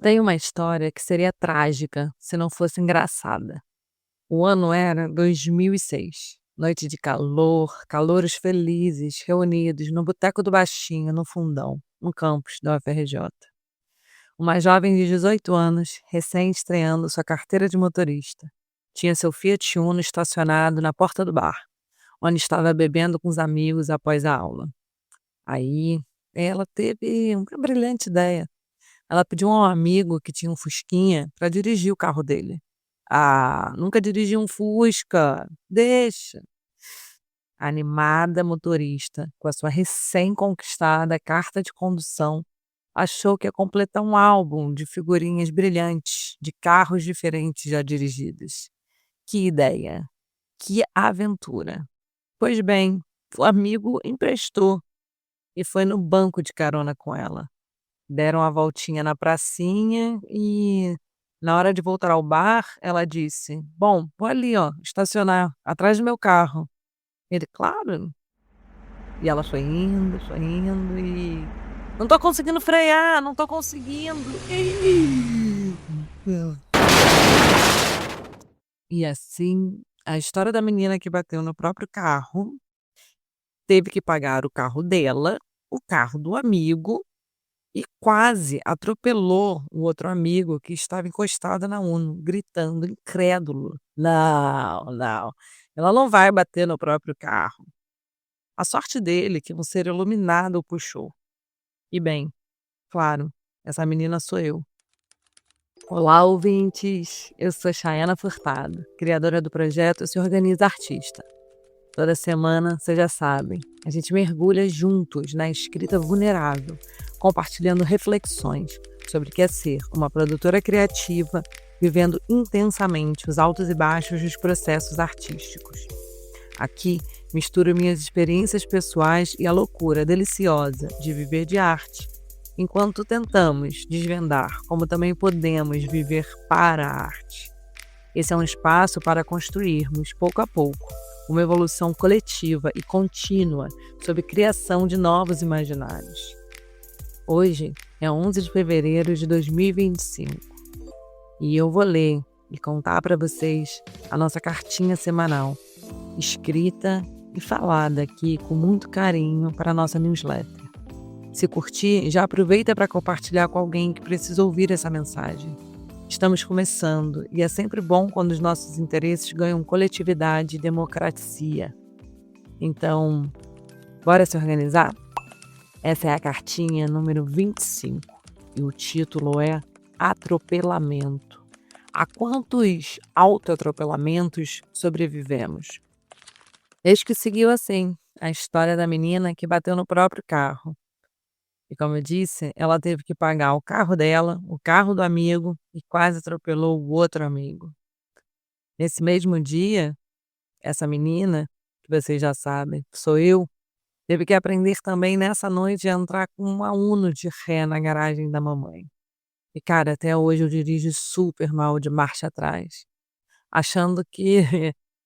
Tem uma história que seria trágica se não fosse engraçada. O ano era 2006. Noite de calor, calouros felizes, reunidos no Boteco do Baixinho, no Fundão, no campus da UFRJ. Uma jovem de 18 anos, recém-estreando sua carteira de motorista, tinha seu Fiat Uno estacionado na porta do bar, onde estava bebendo com os amigos após a aula. Aí, ela teve uma brilhante ideia. Ela pediu a um amigo que tinha um Fusquinha para dirigir o carro dele. "Ah, nunca dirigi um Fusca, deixa". A animada motorista, com a sua recém-conquistada carta de condução, achou que ia completar um álbum de figurinhas brilhantes de carros diferentes já dirigidos. Que ideia! Que aventura! Pois bem, o amigo emprestou e foi no banco de carona com ela. Deram a voltinha na pracinha e, na hora de voltar ao bar, ela disse: "Bom, vou ali, ó, estacionar atrás do meu carro". Ele: "Claro". E ela foi indo e: "Não tô conseguindo frear, não tô conseguindo". E assim, a história da menina que bateu no próprio carro, teve que pagar o carro dela, o carro do amigo e quase atropelou o outro amigo que estava encostado na Uno, gritando, incrédulo: "Não, não, ela não vai bater no próprio carro". A sorte dele que um ser iluminado o puxou. E bem, claro, essa menina sou eu. Olá, ouvintes! Eu sou Chayana Furtado, criadora do projeto Se Organiza Artista. Toda semana, vocês já sabem, a gente mergulha juntos na escrita vulnerável, compartilhando reflexões sobre o que é ser uma produtora criativa, vivendo intensamente os altos e baixos dos processos artísticos. Aqui, misturo minhas experiências pessoais e a loucura deliciosa de viver de arte, enquanto tentamos desvendar como também podemos viver para a arte. Esse é um espaço para construirmos, pouco a pouco, uma evolução coletiva e contínua sobre criação de novos imaginários. Hoje é 11 de fevereiro de 2025 e eu vou ler e contar para vocês a nossa cartinha semanal, escrita e falada aqui com muito carinho para a nossa newsletter. Se curtir, já aproveita para compartilhar com alguém que precisa ouvir essa mensagem. Estamos começando e é sempre bom quando os nossos interesses ganham coletividade e democracia. Então, bora se organizar? Essa é a cartinha número 25 e o título é Atropelamento. A quantos autoatropelamentos sobrevivemos? Eis que seguiu assim a história da menina que bateu no próprio carro. E como eu disse, ela teve que pagar o carro dela, o carro do amigo e quase atropelou o outro amigo. Nesse mesmo dia, essa menina, que vocês já sabem, sou eu, teve que aprender também nessa noite a entrar com uma Uno de ré na garagem da mamãe. E cara, até hoje eu dirijo super mal de marcha atrás, achando que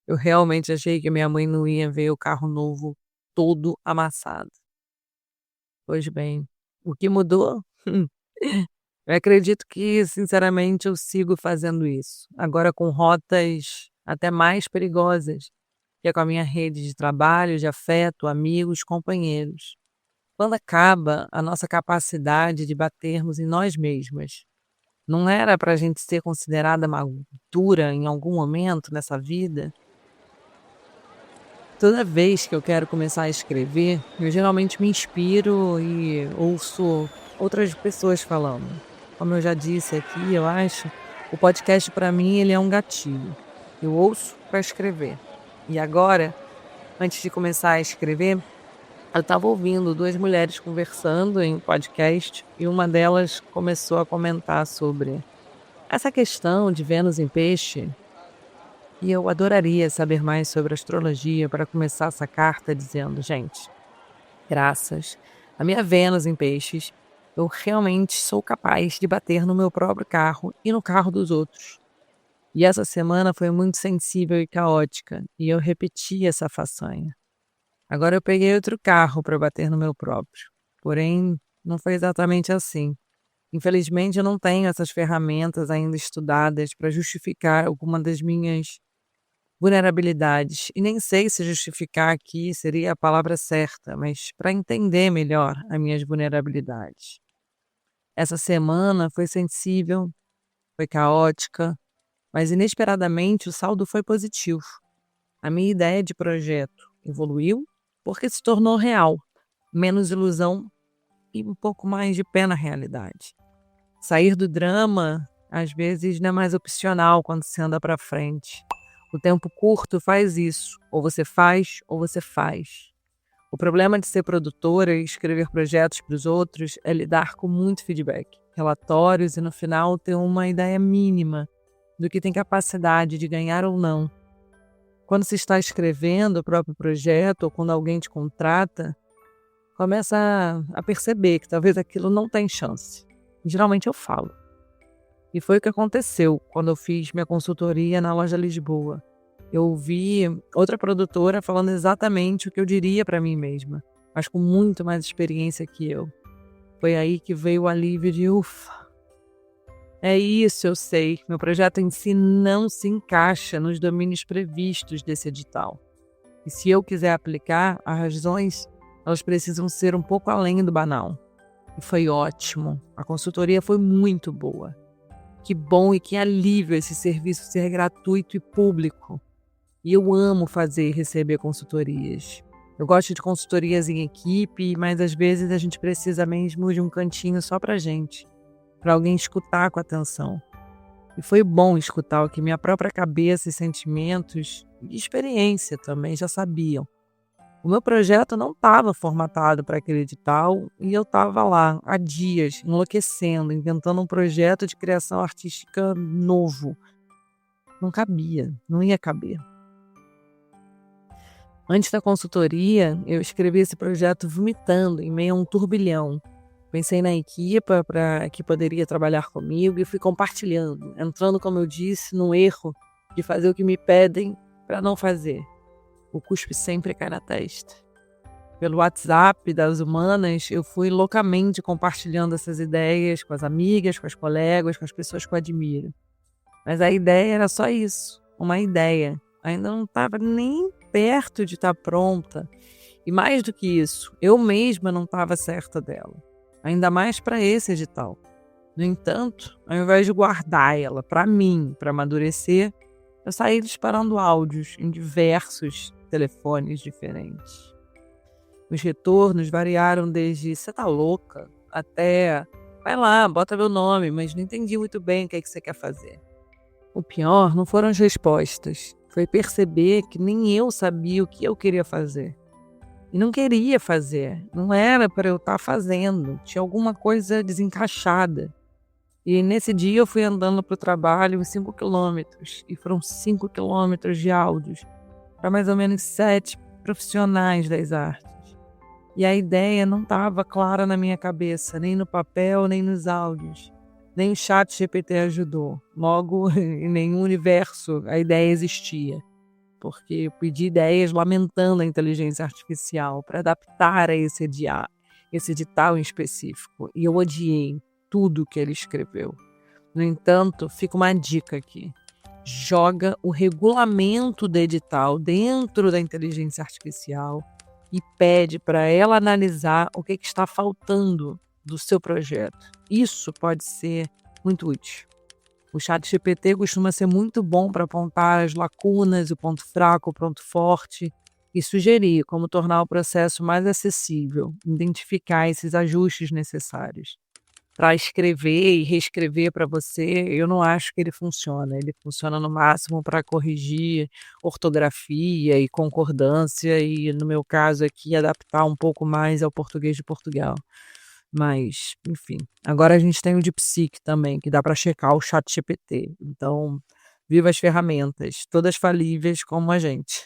eu realmente achei que minha mãe não ia ver o carro novo todo amassado. Pois bem, o que mudou? Eu acredito que, sinceramente, eu sigo fazendo isso, agora com rotas até mais perigosas, que é com a minha rede de trabalho, de afeto, amigos, companheiros. Quando acaba a nossa capacidade de batermos em nós mesmas? Não era para a gente ser considerada madura em algum momento nessa vida? Toda vez que eu quero começar a escrever, eu geralmente me inspiro e ouço outras pessoas falando. Como eu já disse aqui, eu acho, o podcast para mim ele é um gatilho. Eu ouço para escrever. E agora, antes de começar a escrever, eu estava ouvindo 2 mulheres conversando em um podcast e uma delas começou a comentar sobre essa questão de Vênus em Peixe. E eu adoraria saber mais sobre astrologia para começar essa carta dizendo: gente, graças à minha Vênus em Peixes, eu realmente sou capaz de bater no meu próprio carro e no carro dos outros. E essa semana foi muito sensível e caótica, e eu repeti essa façanha. Agora eu peguei outro carro para bater no meu próprio. Porém, não foi exatamente assim. Infelizmente, eu não tenho essas ferramentas ainda estudadas para justificar alguma das minhas vulnerabilidades. E nem sei se justificar aqui seria a palavra certa, mas para entender melhor as minhas vulnerabilidades. Essa semana foi sensível, foi caótica, mas inesperadamente o saldo foi positivo. A minha ideia de projeto evoluiu porque se tornou real, menos ilusão e um pouco mais de pé na realidade. Sair do drama, às vezes, não é mais opcional quando se anda para frente. O tempo curto faz isso, ou você faz ou você faz. O problema de ser produtora e escrever projetos para os outros é lidar com muito feedback, relatórios e no final ter uma ideia mínima do que tem capacidade de ganhar ou não. Quando se está escrevendo o próprio projeto ou quando alguém te contrata, começa a perceber que talvez aquilo não tem chance. Geralmente eu falo. E foi o que aconteceu quando eu fiz minha consultoria na Loja Lisboa. Eu ouvi outra produtora falando exatamente o que eu diria para mim mesma, mas com muito mais experiência que eu. Foi aí que veio o alívio de ufa. É isso, eu sei. Meu projeto em si não se encaixa nos domínios previstos desse edital. E se eu quiser aplicar, as razões, elas precisam ser um pouco além do banal. E foi ótimo. A consultoria foi muito boa. Que bom e que alívio esse serviço ser gratuito e público. E eu amo fazer e receber consultorias. Eu gosto de consultorias em equipe, mas às vezes a gente precisa mesmo de um cantinho só pra gente, para alguém escutar com atenção. E foi bom escutar o que minha própria cabeça e sentimentos e experiência também já sabiam. O meu projeto não estava formatado para aquele edital e eu estava lá há dias, enlouquecendo, inventando um projeto de criação artística novo. Não cabia, não ia caber. Antes da consultoria, eu escrevi esse projeto vomitando em meio a um turbilhão. Pensei na equipe para que poderia trabalhar comigo e fui compartilhando, entrando, como eu disse, no erro de fazer o que me pedem para não fazer. O cuspe sempre cai na testa. Pelo WhatsApp das humanas, eu fui loucamente compartilhando essas ideias com as amigas, com as colegas, com as pessoas que eu admiro. Mas a ideia era só isso, uma ideia. Ainda não estava nem perto de estar pronta. E mais do que isso, eu mesma não estava certa dela. Ainda mais para esse edital. No entanto, ao invés de guardar ela para mim, para amadurecer, eu saí disparando áudios em diversos telefones diferentes. Os retornos variaram desde "você tá louca" até "vai lá, bota meu nome, mas não entendi muito bem o que é que você quer fazer". O pior não foram as respostas, foi perceber que nem eu sabia o que eu queria fazer. E não queria fazer, não era para eu estar fazendo, tinha alguma coisa desencaixada. E nesse dia eu fui andando para o trabalho uns 5 quilômetros, e foram 5 quilômetros de áudios, para mais ou menos 7 profissionais das artes. E a ideia não estava clara na minha cabeça, nem no papel, nem nos áudios. Nem o chat GPT ajudou. Logo, em nenhum universo a ideia existia. Porque eu pedi ideias lamentando a inteligência artificial para adaptar a esse edital em específico. E eu odiei tudo que ele escreveu. No entanto, fica uma dica aqui. Joga o regulamento do edital dentro da inteligência artificial e pede para ela analisar o que está faltando do seu projeto. Isso pode ser muito útil. O ChatGPT costuma ser muito bom para apontar as lacunas, o ponto fraco, o ponto forte e sugerir como tornar o processo mais acessível, identificar esses ajustes necessários. Para escrever e reescrever para você, eu não acho que ele funciona. Ele funciona no máximo para corrigir ortografia e concordância e, no meu caso aqui, adaptar um pouco mais ao português de Portugal. Mas, enfim, agora a gente tem o DeepSeek também, que dá para checar o ChatGPT. Então, viva as ferramentas, todas falíveis como a gente.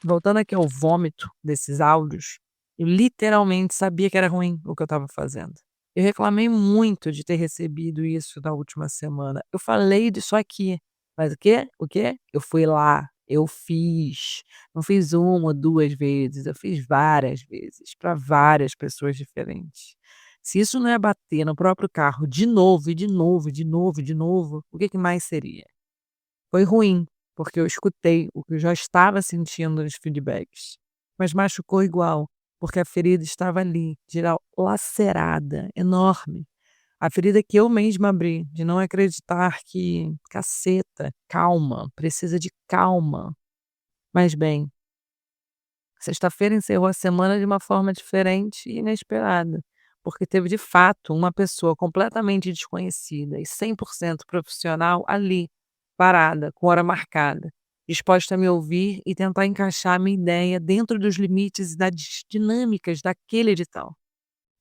Voltando aqui ao vômito desses áudios, eu literalmente sabia que era ruim o que eu estava fazendo. Eu reclamei muito de ter recebido isso na última semana. Eu falei disso aqui, mas o quê? O quê? Eu fui lá, eu fiz. Não fiz 1 ou 2 vezes, eu fiz várias vezes, para várias pessoas diferentes. Se isso não é bater no próprio carro de novo, e de novo, e de novo, e de novo, o que que mais seria? Foi ruim, porque eu escutei o que eu já estava sentindo nos feedbacks, mas machucou igual, porque a ferida estava ali, lacerada, enorme. A ferida que eu mesma abri, de não acreditar que, caceta, calma, precisa de calma. Mas bem, sexta-feira encerrou a semana de uma forma diferente e inesperada, porque teve de fato uma pessoa completamente desconhecida e 100% profissional ali, parada, com hora marcada, disposta a me ouvir e tentar encaixar a minha ideia dentro dos limites e das dinâmicas daquele edital.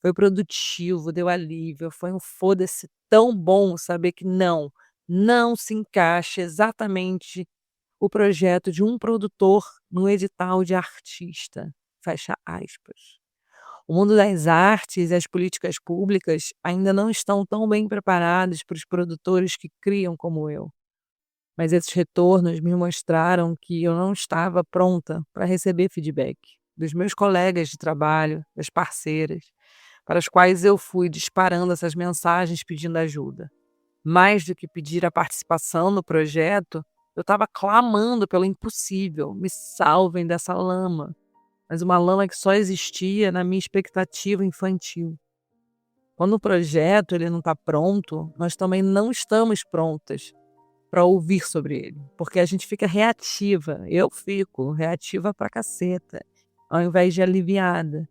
Foi produtivo, deu alívio, foi um foda-se tão bom saber que não se encaixa exatamente o projeto de um produtor no edital de artista, fecha aspas. O mundo das artes e as políticas públicas ainda não estão tão bem preparados para os produtores que criam como eu. Mas esses retornos me mostraram que eu não estava pronta para receber feedback dos meus colegas de trabalho, das parceiras, para as quais eu fui disparando essas mensagens pedindo ajuda. Mais do que pedir a participação no projeto, eu estava clamando pelo impossível, me salvem dessa lama, mas uma lama que só existia na minha expectativa infantil. Quando o projeto ele não está pronto, nós também não estamos prontas para ouvir sobre ele, porque a gente fica reativa, eu fico reativa pra caceta, ao invés de aliviada.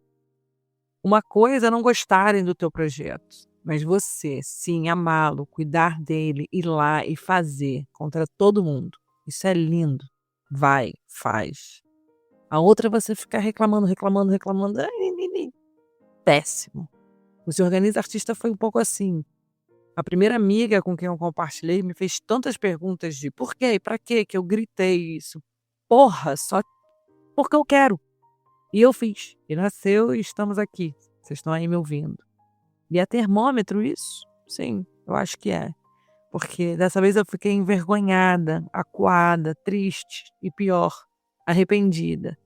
Uma coisa é não gostarem do teu projeto, mas você, sim, amá-lo, cuidar dele, ir lá e fazer contra todo mundo. Isso é lindo. Vai, faz. A outra é você ficar reclamando, reclamando, reclamando. Ai, péssimo. O Se Organiza Artista foi um pouco assim. A primeira amiga com quem eu compartilhei me fez tantas perguntas de por quê e pra quê que eu gritei isso. Porra, só porque eu quero. E eu fiz. E nasceu e estamos aqui. Vocês estão aí me ouvindo. E é termômetro isso? Sim, eu acho que é. Porque dessa vez eu fiquei envergonhada, acuada, triste e pior, arrependida.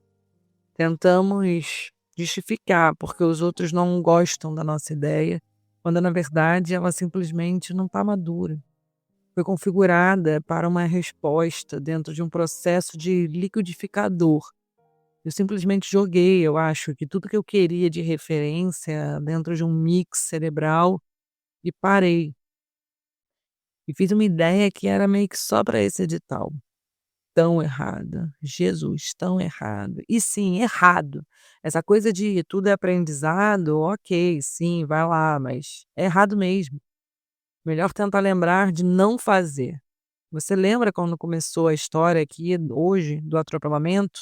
Tentamos justificar porque os outros não gostam da nossa ideia, quando na verdade ela simplesmente não está madura. Foi configurada para uma resposta dentro de um processo de liquidificador. Eu simplesmente joguei, eu acho, que tudo que eu queria de referência dentro de um mix cerebral e parei. E fiz uma ideia que era meio que só para esse edital. Tão errada. Jesus, tão errado. E sim, errado. Essa coisa de tudo é aprendizado, ok, sim, vai lá, mas é errado mesmo. Melhor tentar lembrar de não fazer. Você lembra quando começou a história aqui, hoje, do atropelamento?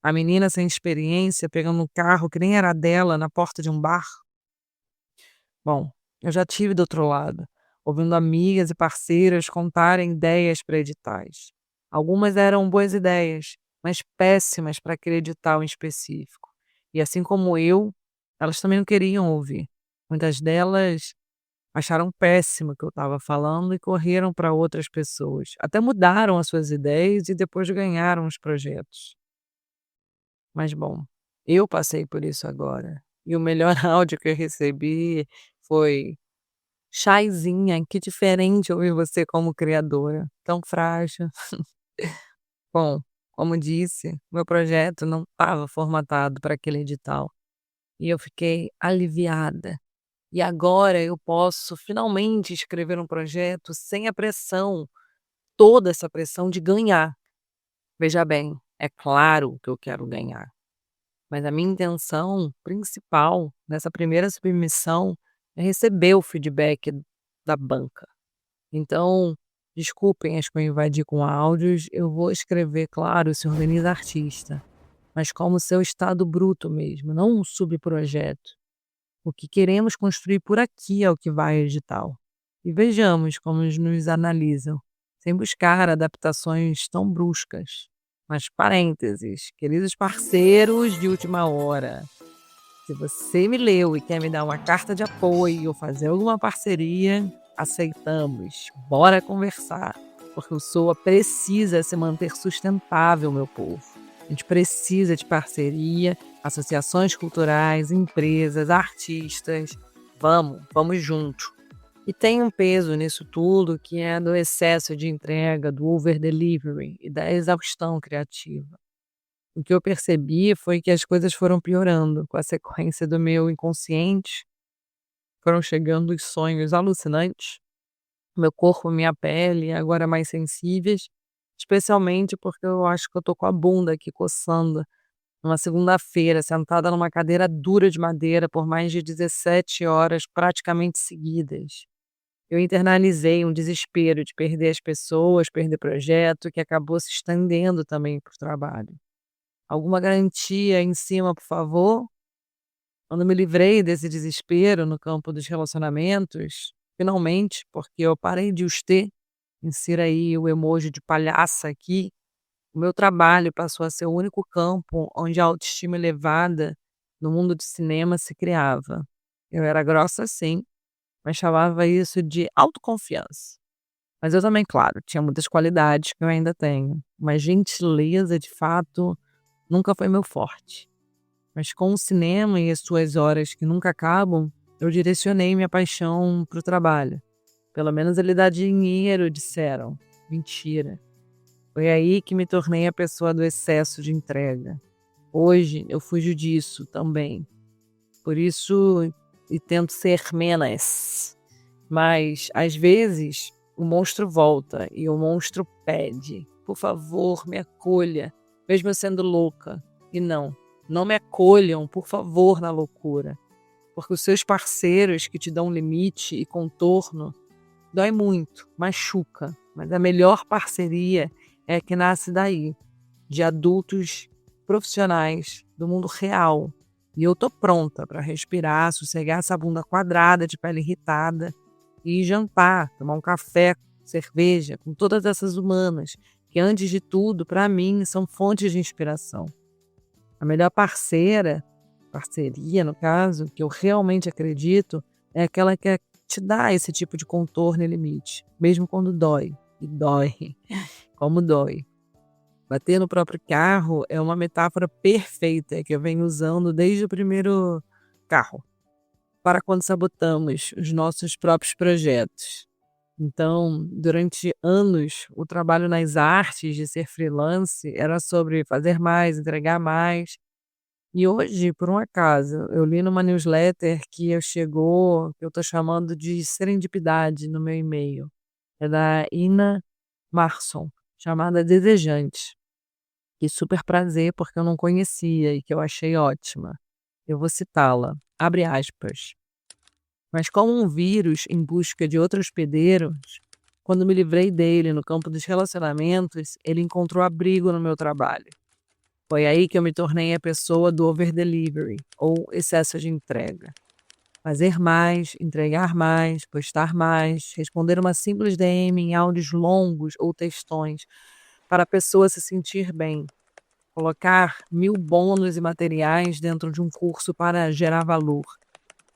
A menina sem experiência pegando um carro que nem era dela na porta de um bar? Bom, eu já tive do outro lado, ouvindo amigas e parceiras contarem ideias para editais. Algumas eram boas ideias, mas péssimas para aquele edital em específico. E assim como eu, elas também não queriam ouvir. Muitas delas acharam péssimo o que eu estava falando e correram para outras pessoas. Até mudaram as suas ideias e depois ganharam os projetos. Mas bom, eu passei por isso agora. E o melhor áudio que eu recebi foi: "Chaizinha, que diferente ouvir você como criadora, tão frágil". Bom, como disse, meu projeto não estava formatado para aquele edital, e eu fiquei aliviada. E agora eu posso finalmente escrever um projeto sem a pressão, toda essa pressão de ganhar. Veja bem, é claro que eu quero ganhar, mas a minha intenção principal nessa primeira submissão é receber o feedback da banca. Então, desculpem as que eu invadi com áudios, eu vou escrever, claro, Se Organiza Artista, mas como seu estado bruto mesmo, não um subprojeto. O que queremos construir por aqui é o que vai ao edital. E vejamos como eles nos analisam, sem buscar adaptações tão bruscas. Mas parênteses, queridos parceiros de última hora, se você me leu e quer me dar uma carta de apoio ou fazer alguma parceria, aceitamos. Bora conversar, porque o SOA precisa se manter sustentável, meu povo. A gente precisa de parceria, associações culturais, empresas, artistas. vamos junto. E tem um peso nisso tudo que é do excesso de entrega, do over delivery e da exaustão criativa. O que eu percebi foi que as coisas foram piorando com a sequência do meu inconsciente, foram chegando os sonhos alucinantes, meu corpo, minha pele agora mais sensíveis, especialmente porque eu acho que eu tô com a bunda aqui coçando, numa segunda-feira, sentada numa cadeira dura de madeira por mais de 17 horas praticamente seguidas. Eu internalizei um desespero de perder as pessoas, perder projeto, que acabou se estendendo também para o trabalho. Alguma garantia em cima, por favor? Quando me livrei desse desespero no campo dos relacionamentos, finalmente, porque eu parei de os ter, insira aí o emoji de palhaça aqui, o meu trabalho passou a ser o único campo onde a autoestima elevada no mundo do cinema se criava. Eu era grossa sim, mas chamava isso de autoconfiança. Mas eu também, claro, tinha muitas qualidades que eu ainda tenho, mas gentileza, de fato, nunca foi meu forte. Mas com o cinema e as suas horas que nunca acabam, eu direcionei minha paixão para o trabalho. Pelo menos ele dá dinheiro, disseram. Mentira. Foi aí que me tornei a pessoa do excesso de entrega. Hoje eu fujo disso também. Por isso, e tento ser menos. Mas, às vezes, o monstro volta e o monstro pede: por favor, me acolha, mesmo eu sendo louca. E não me acolham, por favor, na loucura. Porque os seus parceiros que te dão limite e contorno dói muito, machuca. Mas a melhor parceria é a que nasce daí, de adultos profissionais do mundo real. E eu tô pronta para respirar, sossegar essa bunda quadrada de pele irritada e ir jantar, tomar um café, cerveja, com todas essas humanas, que antes de tudo, para mim, são fontes de inspiração. A melhor parceria no caso, que eu realmente acredito, é aquela que te dá esse tipo de contorno e limite, mesmo quando dói. E dói, como dói. Bater no próprio carro é uma metáfora perfeita que eu venho usando desde o primeiro carro, para quando sabotamos os nossos próprios projetos. Então, durante anos, o trabalho nas artes de ser freelance era sobre fazer mais, entregar mais. E hoje, por um acaso, eu li numa newsletter que eu estou chamando de serendipidade no meu e-mail. É da Ina Marson, chamada Desejante. Que super prazer, porque eu não conhecia e que eu achei ótima. Eu vou citá-la. Abre aspas. Mas como um vírus em busca de outro hospedeiro, quando me livrei dele no campo dos relacionamentos, ele encontrou abrigo no meu trabalho. Foi aí que eu me tornei a pessoa do over-delivery, ou excesso de entrega. Fazer mais, entregar mais, postar mais, responder uma simples DM em áudios longos ou textões, para a pessoa se sentir bem. Colocar 1000 bônus e materiais dentro de um curso para gerar valor.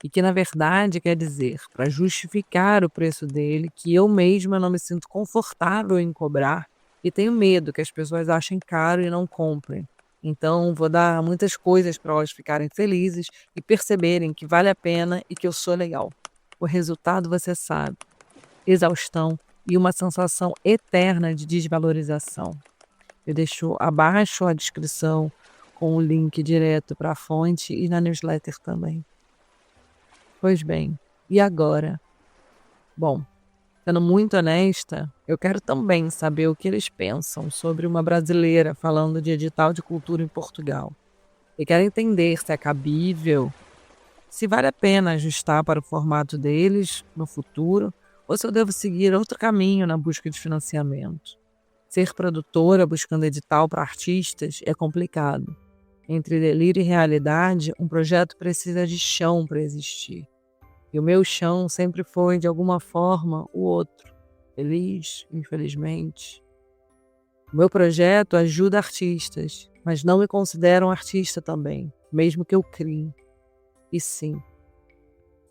E que, na verdade, quer dizer, para justificar o preço dele, que eu mesma não me sinto confortável em cobrar e tenho medo que as pessoas achem caro e não comprem. Então, vou dar muitas coisas para elas ficarem felizes e perceberem que vale a pena e que eu sou legal. O resultado você sabe: exaustão e uma sensação eterna de desvalorização. Eu deixo abaixo a descrição com o link direto para a fonte e na newsletter também. Pois bem, e agora? Bom, sendo muito honesta, eu quero também saber o que eles pensam sobre uma brasileira falando de edital de cultura em Portugal. E quero entender se é cabível, se vale a pena ajustar para o formato deles no futuro, ou se eu devo seguir outro caminho na busca de financiamento. Ser produtora buscando edital para artistas é complicado. Entre delírio e realidade, um projeto precisa de chão para existir. E o meu chão sempre foi, de alguma forma, o outro. Feliz, infelizmente. O meu projeto ajuda artistas, mas não me considero um artista também, mesmo que eu crie. E sim,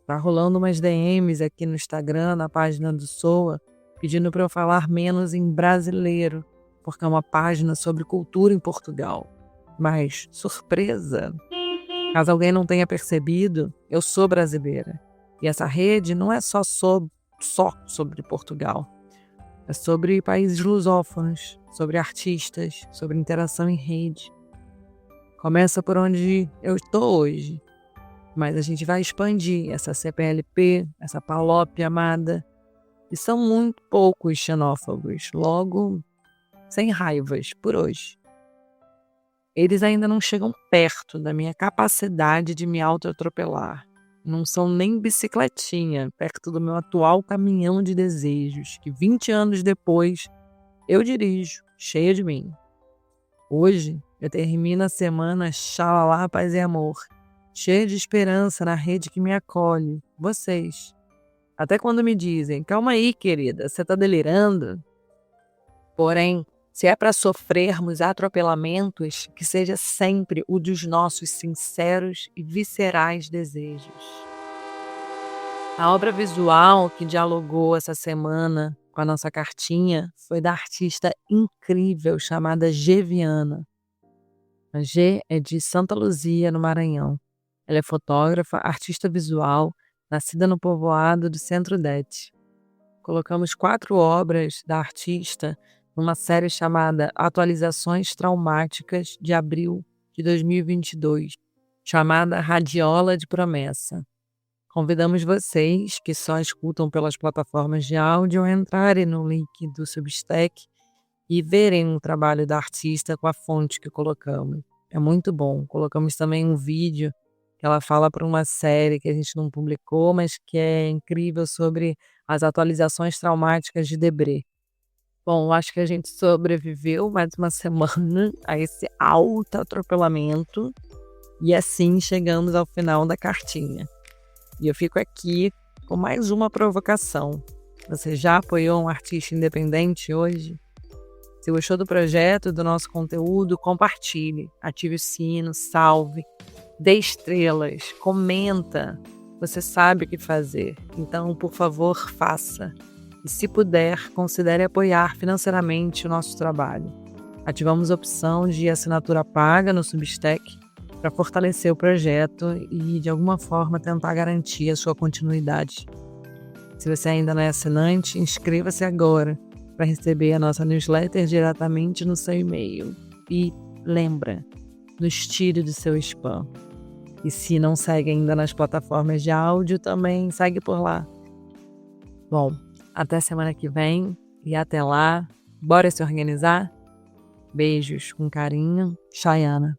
tá rolando umas DMs aqui no Instagram, na página do Soa, pedindo para eu falar menos em brasileiro, porque é uma página sobre cultura em Portugal. Mas, surpresa! Caso alguém não tenha percebido, eu sou brasileira. E essa rede não é só sobre Portugal. É sobre países lusófonos, sobre artistas, sobre interação em rede. Começa por onde eu estou hoje, mas a gente vai expandir essa CPLP, essa PALOP amada, e são muito poucos xenófobos, logo, sem raivas, por hoje. Eles ainda não chegam perto da minha capacidade de me autoatropelar. Não são nem bicicletinha perto do meu atual caminhão de desejos, que 20 anos depois eu dirijo, cheia de mim. Hoje eu termino a semana xalala, paz e amor, cheia de esperança na rede que me acolhe, vocês. Até quando me dizem, calma aí querida, você tá delirando? Porém, se é para sofrermos atropelamentos, que seja sempre o dos nossos sinceros e viscerais desejos. A obra visual que dialogou essa semana com a nossa cartinha foi da artista incrível chamada G. Viana. A G é de Santa Luzia, no Maranhão. Ela é fotógrafa, artista visual, nascida no povoado do Centro-Oeste. Colocamos 4 obras da artista numa série chamada Atualizações Traumáticas de abril de 2022, chamada Radiola de Promessa. Convidamos vocês que só escutam pelas plataformas de áudio a entrarem no link do Substack e verem o trabalho da artista com a fonte que colocamos. É muito bom. Colocamos também um vídeo que ela fala para uma série que a gente não publicou, mas que é incrível, sobre as atualizações traumáticas de Debré. Bom, acho que a gente sobreviveu mais uma semana a esse alto atropelamento e assim chegamos ao final da cartinha. E eu fico aqui com mais uma provocação. Você já apoiou um artista independente hoje? Se gostou do projeto, do nosso conteúdo, compartilhe, ative o sino, salve, dê estrelas, comenta. Você sabe o que fazer, então, por favor, faça. E se puder, considere apoiar financeiramente o nosso trabalho. Ativamos a opção de assinatura paga no Substack para fortalecer o projeto e, de alguma forma, tentar garantir a sua continuidade. Se você ainda não é assinante, inscreva-se agora para receber a nossa newsletter diretamente no seu e-mail. E lembra, nos tire do seu spam. E se não segue ainda nas plataformas de áudio, também segue por lá. Bom, até semana que vem e até lá, bora se organizar? Beijos com carinho, Chayana.